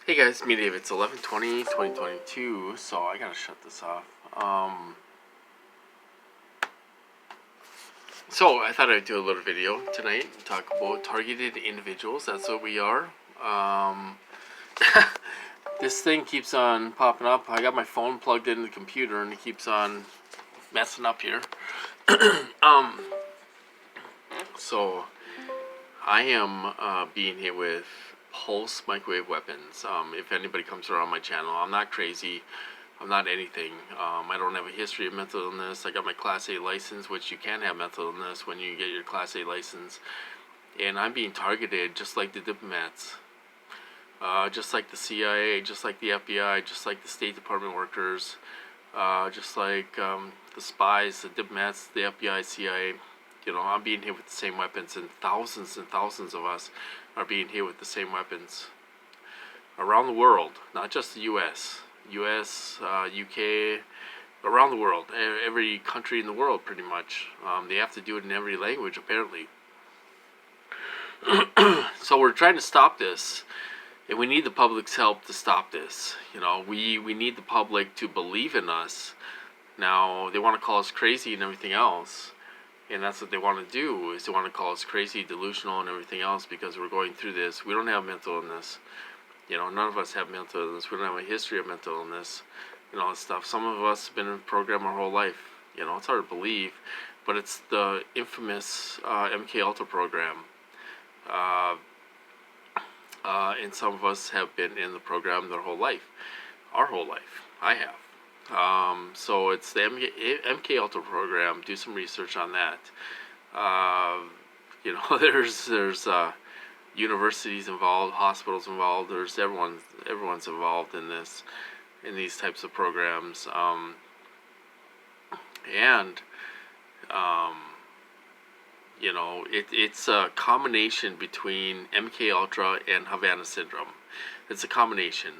Hey guys, me Dave. It's 11/20/2022, so I gotta shut this off. So I thought I'd do a little video tonight and talk about targeted individuals. That's what we are. This thing keeps on popping up. I got my phone plugged into the computer and it keeps on messing up here. So I am being hit with pulse microwave weapons. If anybody comes around my channel, I'm not crazy. I'm not anything. I don't have a history of mental illness. I got my Class A license, which you can have mental illness when you get your Class A license. And I'm being targeted just like the diplomats, just like the CIA, just like the FBI, just like the State Department workers, just like the spies, the diplomats, the FBI, CIA. You know, I'm being hit with the same weapons, and thousands of us are being hit with the same weapons around the world, not just the U.S., UK, around the world, every country in the world, pretty much. They have to do it in every language, apparently. So we're trying to stop this, and we need the public's help to stop this. You know, we need the public to believe in us. Now, they want to call us crazy and everything else. And that's what they want to do, is they want to call us crazy, delusional, and everything else because we're going through this. We don't have mental illness. You know, none of us have mental illness. We don't have a history of mental illness and all that stuff. Some of us have been in a program our whole life. You know, it's hard to believe, but it's the infamous MK Ultra program. And some of us have been in the program their whole life. Our whole life. I have. So it's the MK Ultra program. Do some research on that. You know, there's universities involved, hospitals involved. There's everyone's involved in this, in these types of programs. You know, it's a combination between MK Ultra and Havana syndrome. It's a combination.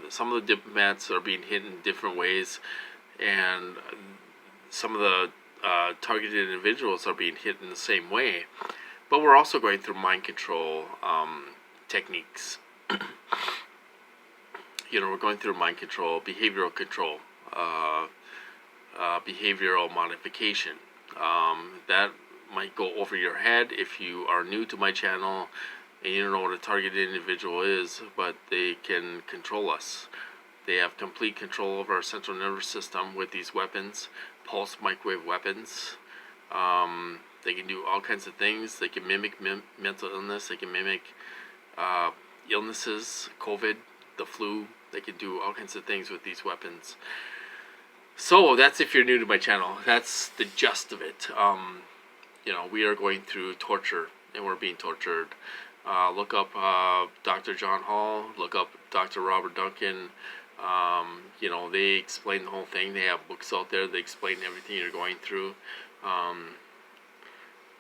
Some of the diplomats are being hit in different ways, and some of the targeted individuals are being hit in the same way. But we're also going through mind control techniques. You know, we're going through mind control, behavioral control, behavioral modification. That might go over your head if you are new to my channel and you don't know what a targeted individual is, but they can control us. They have complete control over our central nervous system with these weapons, pulse microwave weapons. They can do all kinds of things. They can mimic mental illness. They can mimic illnesses, COVID, the flu. They can do all kinds of things with these weapons. So that's if you're new to my channel. That's the gist of it. You know, we are going through torture, and we're being tortured. Look up Dr. John Hall. Look up Dr. Robert Duncan. You know, they explain the whole thing. They have books out there. They explain everything you're going through.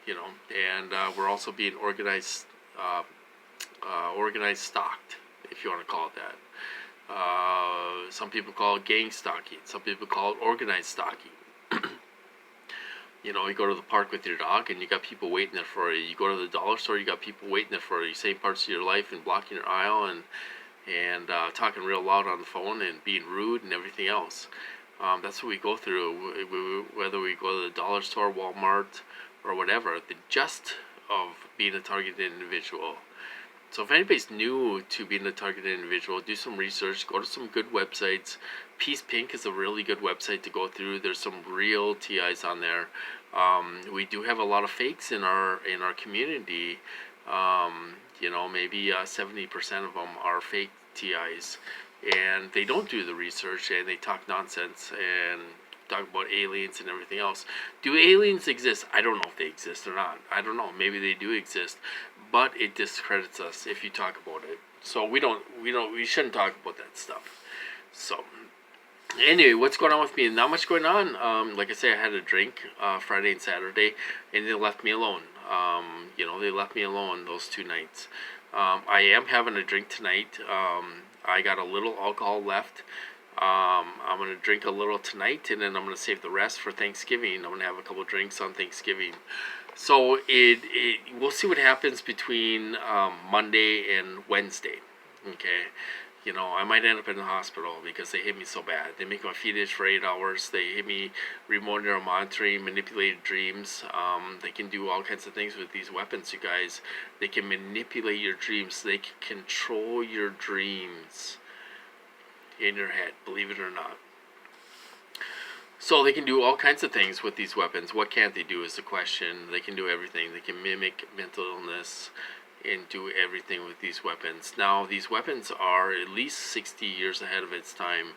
You know, and we're also being organized stalked, if you want to call it that. Some people call it gang stalking. Some people call it organized stalking. You know, you go to the park with your dog and you got people waiting there for you. You go to the dollar store, you got people waiting there for you, saying parts of your life and blocking your aisle and talking real loud on the phone and being rude and everything else. That's what we go through, whether we go to the dollar store, Walmart, or whatever. The gist of being a targeted individual. So if anybody's new to being a targeted individual, do some research, go to some good websites. Peace Pink is a really good website to go through. There's some real TIs on there. We do have a lot of fakes in our community. You know, maybe 70% of them are fake TIs, and they don't do the research, and they talk nonsense and talk about aliens and everything else. Do aliens exist? I don't know if they exist or not. I don't know. Maybe they do exist, but it discredits us if you talk about it. So we shouldn't talk about that stuff. So anyway, what's going on with me? Not much going on. Like I say, I had a drink Friday and Saturday, and they left me alone. You know, they left me alone those 2 nights. I am having a drink tonight. I got a little alcohol left. I'm going to drink a little tonight, and then I'm going to save the rest for Thanksgiving. I'm going to have a couple drinks on Thanksgiving. So we'll see what happens between Monday and Wednesday. Okay. You know, I might end up in the hospital because they hit me so bad. They make my feet itch for 8 hours. They hit me remote neural monitoring, manipulated dreams. They can do all kinds of things with these weapons, you guys. They can manipulate your dreams. They can control your dreams in your head, believe it or not. So they can do all kinds of things with these weapons. What can't they do is the question. They can do everything. They can mimic mental illness and do everything with these weapons. Now, these weapons are at least 60 years ahead of its time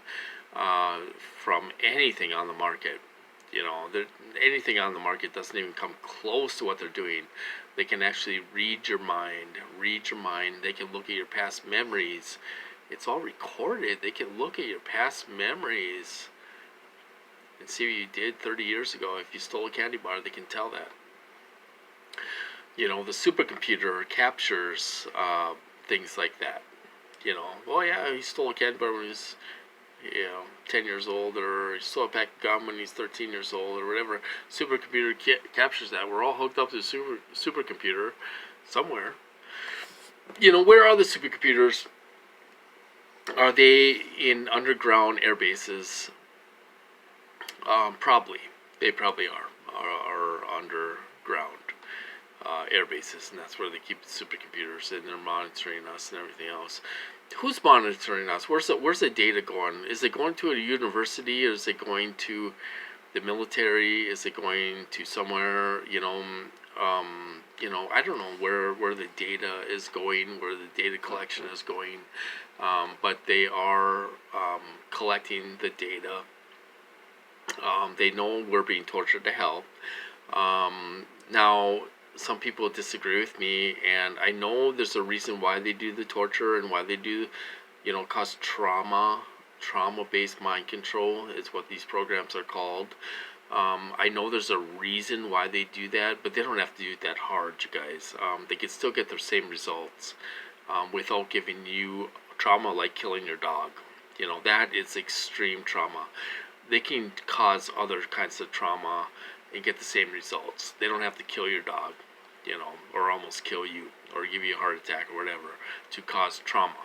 from anything on the market. You know, anything on the market doesn't even come close to what they're doing. They can actually read your mind. They can look at your past memories. It's all recorded. They can look at your past memories and see what you did 30 years ago. If you stole a candy bar, they can tell that. You know, the supercomputer captures things like that. You know, oh yeah, he stole a candy bar when he was, 10 years old, or he stole a pack of gum when he's 13 years old, or whatever. Supercomputer captures that. We're all hooked up to the supercomputer somewhere. You know, where are the supercomputers? Are they in underground air bases? Probably. They probably are underground air bases, and that's where they keep the supercomputers, and they're monitoring us and everything else. Who's monitoring us? Where's the data going? Is it going to a university, or is it going to the military? Is it going to somewhere? I don't know where the data is going, where the data collection is going, but they are collecting the data. They know we're being tortured to hell. Now, some people disagree with me, and I know there's a reason why they do the torture and why they do, cause trauma-based mind control is what these programs are called. I know there's a reason why they do that, but they don't have to do it that hard, you guys. They can still get their same results without giving you trauma like killing your dog. That is extreme trauma. They can cause other kinds of trauma and get the same results. They don't have to kill your dog, or almost kill you, or give you a heart attack or whatever to cause trauma.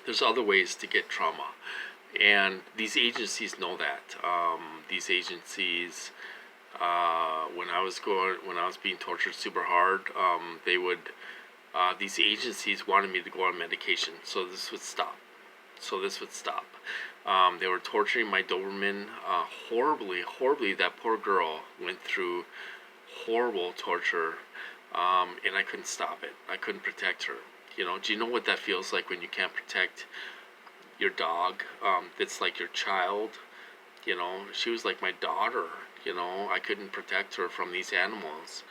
There's other ways to get trauma, and these agencies know that. These agencies, when I was being tortured super hard, these agencies wanted me to go on medication, so this would stop. They were torturing my Doberman horribly. That poor girl went through horrible torture, and I couldn't stop it. I couldn't protect her. Do you know what that feels like when you can't protect your dog? That's like your child. She was like my daughter. I couldn't protect her from these animals.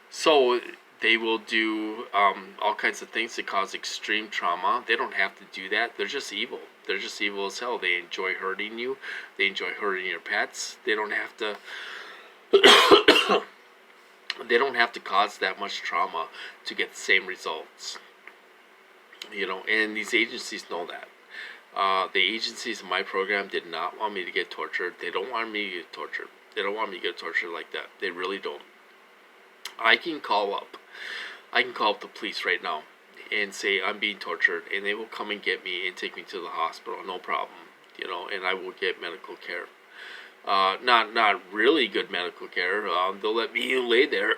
So they will do all kinds of things to cause extreme trauma. They don't have to do that. They're just evil. They're just evil as hell. They enjoy hurting you. They enjoy hurting your pets. They don't have to. They don't have to cause that much trauma to get the same results. And these agencies know that. The agencies in my program did not want me to get tortured. They don't want me to get tortured. They don't want me to get tortured like that. They really don't. I can call up the police right now and say I'm being tortured, and they will come and get me and take me to the hospital, no problem, and I will get medical care. Not really good medical care. They'll let me lay there.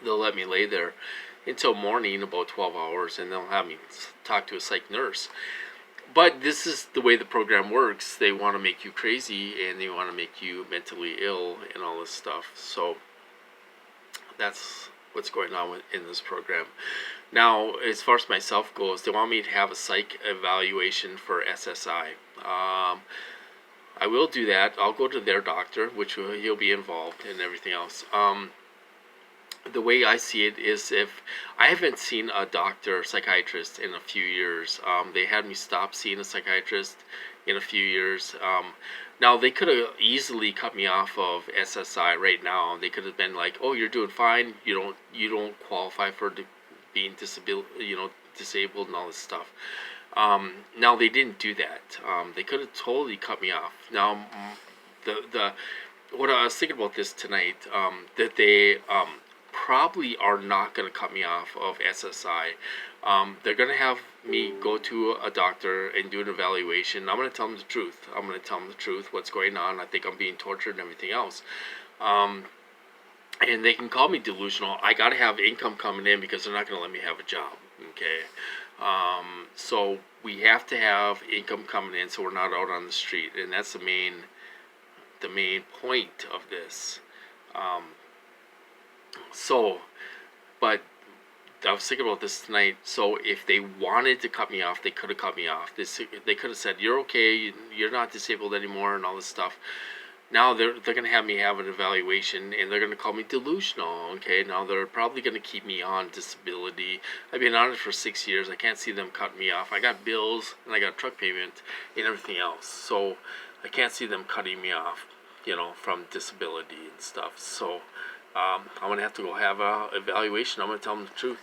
They'll let me lay there until morning, about 12 hours, and they'll have me talk to a psych nurse. But this is the way the program works. They want to make you crazy, and they want to make you mentally ill and all this stuff. So that's what's going on in this program. Now, as far as myself goes, they want me to have a psych evaluation for SSI. I will do that. I'll go to their doctor, which he'll be involved and everything else. The way I see it is, if I haven't seen a psychiatrist in a few years. They had me stop seeing a psychiatrist in a few years. Now, they could have easily cut me off of SSI right now. They could have been like, "Oh, you're doing fine. You don't qualify for being disabled and all this stuff." Now, they didn't do that. They could have totally cut me off. Now, what I was thinking about this tonight, that they probably are not going to cut me off of SSI. They're going to have me go to a doctor and do an evaluation. I'm going to tell them the truth. I'm going to tell them the truth, what's going on. I think I'm being tortured and everything else. And they can call me delusional. I got to have income coming in because they're not going to let me have a job. Okay. So we have to have income coming in so we're not out on the street. And that's the main point of this. But I was thinking about this tonight. So if they wanted to cut me off, they could have cut me off. They could have said, "You're okay. You're not disabled anymore," and all this stuff. Now they're going to have me have an evaluation, and they're going to call me delusional. Okay, now they're probably going to keep me on disability. I've been on it for 6 years. I can't see them cutting me off. I got bills, and I got a truck payment, and everything else. So I can't see them cutting me off, from disability and stuff. So I'm going to have to go have a evaluation. I'm going to tell them the truth.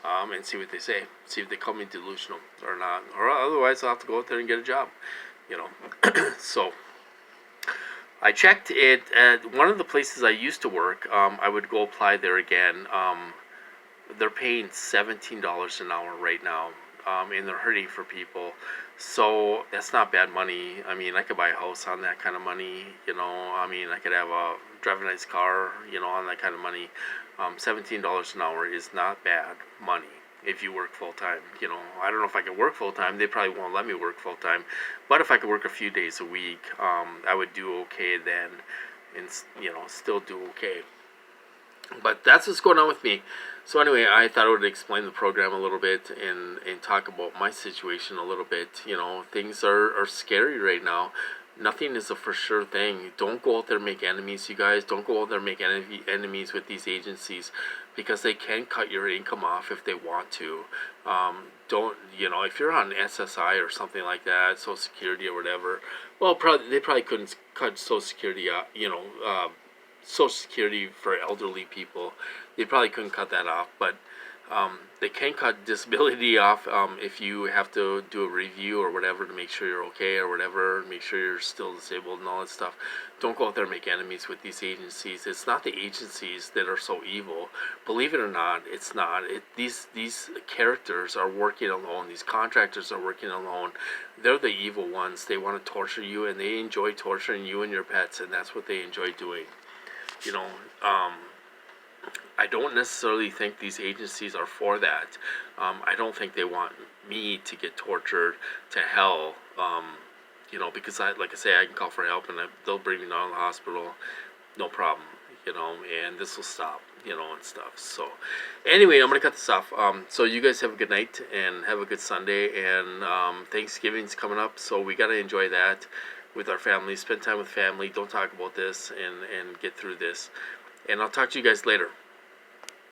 And see what they say. See if they call me delusional or not. Or otherwise, I'll have to go out there and get a job. So I checked it at one of the places I used to work. I would go apply there again. They're paying $17 an hour right now, and they're hurting for people. So that's not bad money. I mean, I could buy a house on that kind of money. I mean, I could drive a nice car. On that kind of money. $17 an hour is not bad money if you work full time. I don't know if I could work full time. They probably won't let me work full time. But if I could work a few days a week, I would do okay then, and still do okay. But that's what's going on with me. So anyway, I thought I would explain the program a little bit and talk about my situation a little bit. Things are scary right now. Nothing is a for sure thing. Don't go out there and make enemies, you guys. Don't go out there and make enemies with these agencies, because they can cut your income off if they want to. If you're on SSI or something like that, Social Security or whatever, well, they probably couldn't cut Social Security out, Social Security for elderly people. They probably couldn't cut that off, but they can cut disability off if you have to do a review or whatever to make sure you're okay or whatever, make sure you're still disabled and all that stuff. Don't go out there and make enemies with these agencies. It's not the agencies that are so evil. Believe it or not, it's not. These characters are working alone. These contractors are working alone. They're the evil ones. They want to torture you, and they enjoy torturing you and your pets, and that's what they enjoy doing. I don't necessarily think these agencies are for that. I don't think they want me to get tortured to hell, because I can call for help and they'll bring me down to the hospital, no problem, and this will stop, and stuff. So anyway, I'm going to cut this off. So you guys have a good night and have a good Sunday, and Thanksgiving's coming up, so we got to enjoy that with our family, spend time with family, don't talk about this, and get through this. And I'll talk to you guys later.